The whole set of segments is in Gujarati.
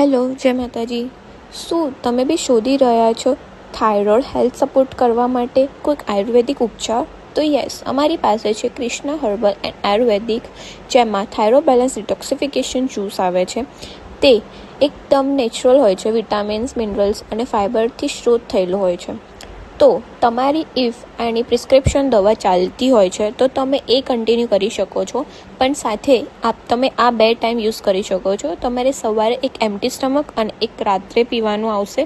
હેલો, જય માતાજી. શું તમે બી શોધી રહ્યા છો થાઇરોઇડ હેલ્થ સપોર્ટ કરવા માટે કોઈક આયુર્વેદિક ઉપચાર? તો યસ, અમારી પાસે છે કૃષ્ણા હર્બલ એન્ડ આયુર્વેદિક, જેમાં થાઇરોઇડ બેલેન્સ ડિટોક્સિફિકેશન જ્યુસ આવે છે. તે એકદમ નેચરલ હોય છે, વિટામિન્સ, મિનરલ્સ અને ફાઇબરથી સ્ત્રોત થયેલું હોય છે. તો તમારી ઇફ એની પ્રિસ્ક્રિપ્શન દવા ચાલતી હોય છે તો તમે એ કન્ટિન્યુ કરી શકો છો, પણ સાથે તમે આ 2 ટાઈમ યુઝ કરી શકો છો. તમારે સવારે એક એમ્પ્ટી સ્ટમક અને એક રાત્રે પીવાનું આવશે,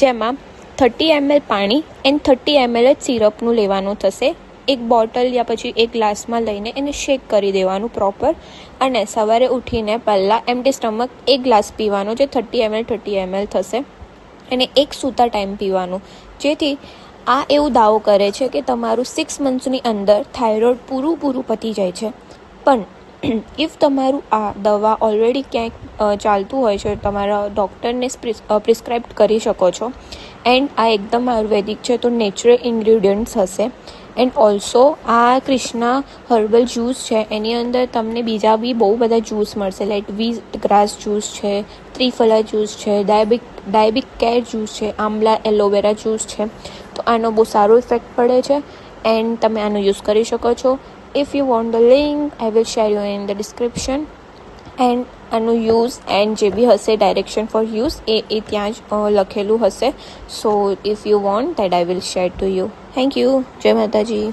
જેમાં 30 ml પાણી એન્ડ 30 ml જ સિરપનું લેવાનું થશે. એક બોટલ યા પછી એક ગ્લાસમાં લઈને એને શેક કરી દેવાનું પ્રોપર, અને સવારે ઉઠીને પહેલાં એમ્પ્ટી સ્ટમક એક ગ્લાસ પીવાનો, જે 30 ml થશે, અને એક સૂતા ટાઈમ પીવાનું. જેથી આ એવું દાવો કરે છે કે તમારું 6 મંથ્સની અંદર થાઇરોઇડ પૂરું પતી જાય છે. પણ ઇફ તમારું આ દવા ઓલરેડી ક્યાંક ચાલતું હોય છે, તમારા ડૉક્ટરને પ્રિસ્ક્રાઇબ કરી શકો છો. એન્ડ આ એકદમ આયુર્વેદિક છે, તો નેચરલ ઇન્ગ્રીડિયન્ટ્સ હશે. એન્ડ ઓલ્સો આ કૃષ્ણા હર્બલ જ્યુસ છે, એની અંદર તમને બીજા બી બહુ બધા જ્યુસ મળશે, લાઈક વીટ ગ્રાસ જ્યુસ છે, ત્રિફલા જ્યુસ છે, ડાયબિક કેર જ્યુસ છે, આમલા એલોવેરા જ્યુસ છે. તો આનો બહુ સારો ઇફેક્ટ પડે છે, એન્ડ તમે આનો યુઝ કરી શકો છો. If you want the link, I will share you in the description. And આનું યુઝ એન્ડ જે બી હશે ડાયરેક્શન ફોર યુઝ એ ત્યાં જ લખેલું હશે. સો if you want that I will share to you. Thank you. જય માતાજી.